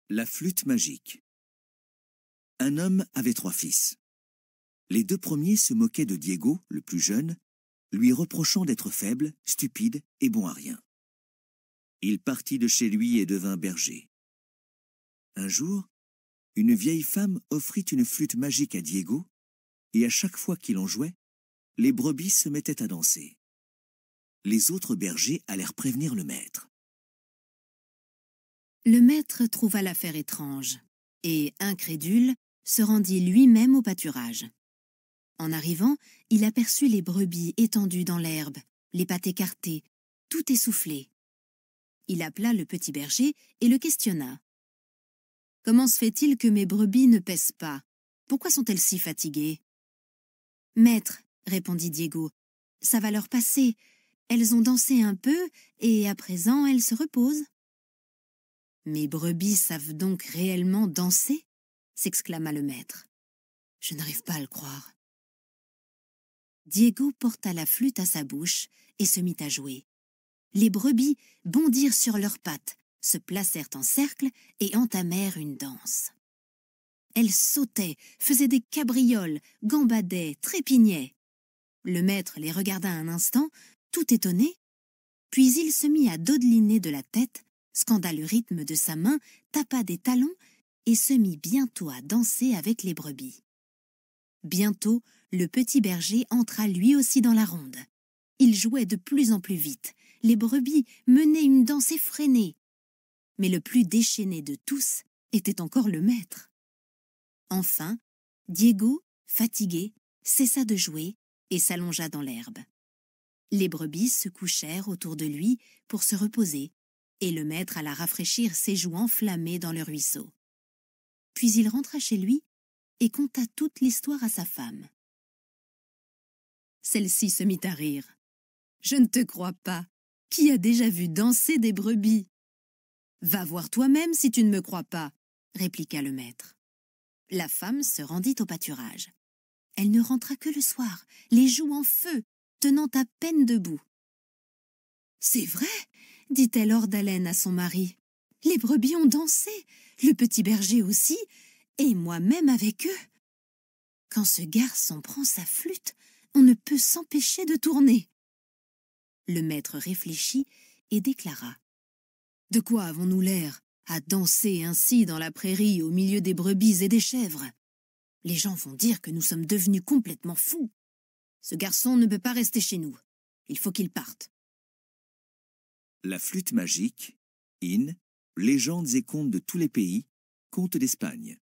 La flûte magique. Un homme avait 3 fils. Les 2 premiers se moquaient de Diego, le plus jeune, lui reprochant d'être faible, stupide et bon à rien. Il partit de chez lui et devint berger. Un jour, une vieille femme offrit une flûte magique à Diego, et à chaque fois qu'il en jouait, les brebis se mettaient à danser. Les autres bergers allèrent prévenir le maître. Le maître trouva l'affaire étrange et, incrédule, se rendit lui-même au pâturage. En arrivant, il aperçut les brebis étendues dans l'herbe, les pattes écartées, tout essoufflé. Il appela le petit berger et le questionna. « Comment se fait-il que mes brebis ne paissent pas? Pourquoi sont-elles si fatiguées ?»« Maître, » répondit Diego, « ça va leur passer. Elles ont dansé un peu et à présent elles se reposent. »« Mes brebis savent donc réellement danser ?» s'exclama le maître. « Je n'arrive pas à le croire. » Diego porta la flûte à sa bouche et se mit à jouer. Les brebis bondirent sur leurs pattes, se placèrent en cercle et entamèrent une danse. Elles sautaient, faisaient des cabrioles, gambadaient, trépignaient. Le maître les regarda un instant, tout étonné, puis il se mit à dodeliner de la tête, scanda le rythme de sa main, tapa des talons et se mit bientôt à danser avec les brebis. Bientôt, le petit berger entra lui aussi dans la ronde. Il jouait de plus en plus vite. Les brebis menaient une danse effrénée. Mais le plus déchaîné de tous était encore le maître. Enfin, Diego, fatigué, cessa de jouer et s'allongea dans l'herbe. Les brebis se couchèrent autour de lui pour se reposer, et le maître alla rafraîchir ses joues enflammées dans le ruisseau. Puis il rentra chez lui et conta toute l'histoire à sa femme. Celle-ci se mit à rire. « Je ne te crois pas. Qui a déjà vu danser des brebis ?»« Va voir toi-même si tu ne me crois pas, » répliqua le maître. La femme se rendit au pâturage. Elle ne rentra que le soir, les joues en feu, tenant à peine debout. « C'est vrai, » dit-elle hors d'haleine à son mari. « Les brebis ont dansé, le petit berger aussi, et moi-même avec eux. Quand ce garçon prend sa flûte, on ne peut s'empêcher de tourner. » Le maître réfléchit et déclara. « De quoi avons-nous l'air à danser ainsi dans la prairie au milieu des brebis et des chèvres? Les gens vont dire que nous sommes devenus complètement fous. Ce garçon ne peut pas rester chez nous. Il faut qu'il parte. » La flûte magique, in, légendes et contes de tous les pays, contes d'Espagne.